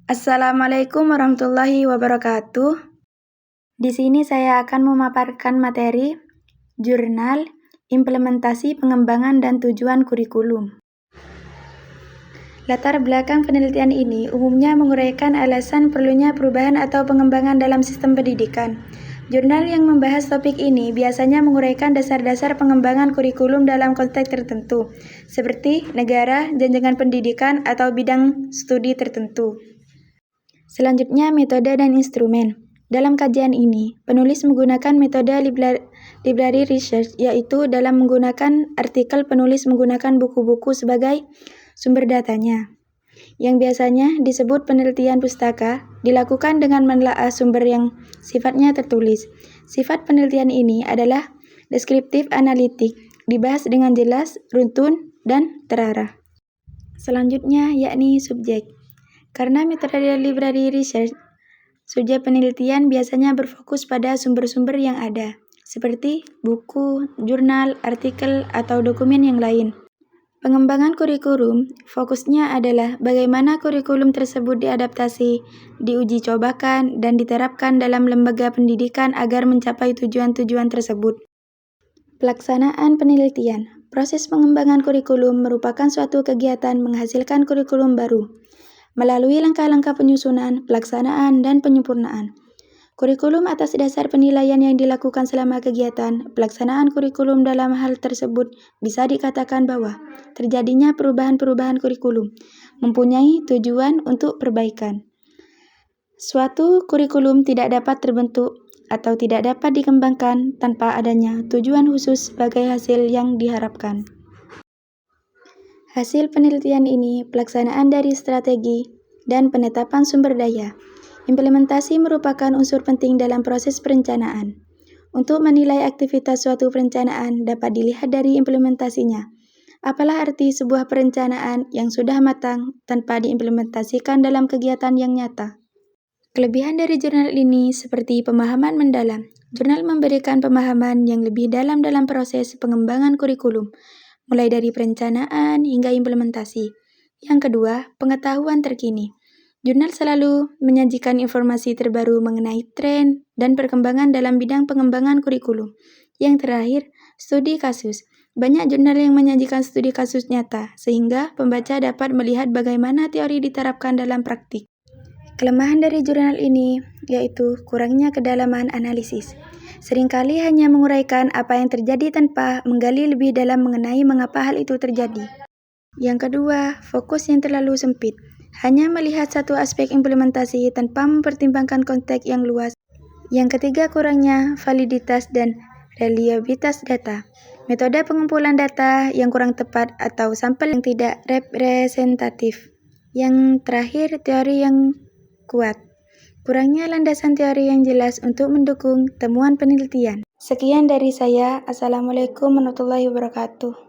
Assalamualaikum warahmatullahi wabarakatuh. Di sini saya akan memaparkan materi jurnal, implementasi, pengembangan, dan tujuan kurikulum. Latar belakang penelitian ini umumnya menguraikan alasan perlunya perubahan atau pengembangan dalam sistem pendidikan. Jurnal yang membahas topik ini biasanya menguraikan dasar-dasar pengembangan kurikulum dalam konteks tertentu, seperti negara, jenjang pendidikan, atau bidang studi tertentu. Selanjutnya, metode dan instrumen. Dalam kajian ini, penulis menggunakan metode library research, yaitu dalam menggunakan artikel penulis menggunakan buku-buku sebagai sumber datanya, yang biasanya disebut penelitian pustaka, dilakukan dengan menelaah sumber yang sifatnya tertulis. Sifat penelitian ini adalah deskriptif analitik, dibahas dengan jelas, runtun, dan terarah. Selanjutnya, yakni subjek. Karena metode library research, subjek penelitian biasanya berfokus pada sumber-sumber yang ada, seperti buku, jurnal, artikel, atau dokumen yang lain. Pengembangan kurikulum fokusnya adalah bagaimana kurikulum tersebut diadaptasi, diuji cobakan, dan diterapkan dalam lembaga pendidikan agar mencapai tujuan-tujuan tersebut. Pelaksanaan penelitian. Proses pengembangan kurikulum merupakan suatu kegiatan menghasilkan kurikulum baru melalui langkah-langkah penyusunan, pelaksanaan, dan penyempurnaan. Kurikulum atas dasar penilaian yang dilakukan selama kegiatan pelaksanaan kurikulum. Dalam hal tersebut bisa dikatakan bahwa terjadinya perubahan-perubahan kurikulum mempunyai tujuan untuk perbaikan. Suatu kurikulum tidak dapat terbentuk atau tidak dapat dikembangkan tanpa adanya tujuan khusus sebagai hasil yang diharapkan. Hasil penelitian ini pelaksanaan dari strategi dan penetapan sumber daya. Implementasi merupakan unsur penting dalam proses perencanaan. Untuk menilai aktivitas suatu perencanaan dapat dilihat dari implementasinya. Apalah arti sebuah perencanaan yang sudah matang tanpa diimplementasikan dalam kegiatan yang nyata? Kelebihan dari jurnal ini seperti pemahaman mendalam. Jurnal memberikan pemahaman yang lebih dalam proses pengembangan kurikulum, mulai dari perencanaan hingga implementasi. Yang kedua, pengetahuan terkini. Jurnal selalu menyajikan informasi terbaru mengenai tren dan perkembangan dalam bidang pengembangan kurikulum. Yang terakhir, studi kasus. Banyak jurnal yang menyajikan studi kasus nyata, sehingga pembaca dapat melihat bagaimana teori diterapkan dalam praktik. Kelemahan dari jurnal ini yaitu kurangnya kedalaman analisis. Seringkali hanya menguraikan apa yang terjadi tanpa menggali lebih dalam mengenai mengapa hal itu terjadi. Yang kedua, fokus yang terlalu sempit. Hanya melihat satu aspek implementasi tanpa mempertimbangkan konteks yang luas. Yang ketiga, kurangnya validitas dan reliabilitas data. Metode pengumpulan data yang kurang tepat atau sampel yang tidak representatif. Yang terakhir, teori yang kuat. Kurangnya landasan teori yang jelas untuk mendukung temuan penelitian. Sekian dari saya. Assalamualaikum warahmatullahi wabarakatuh.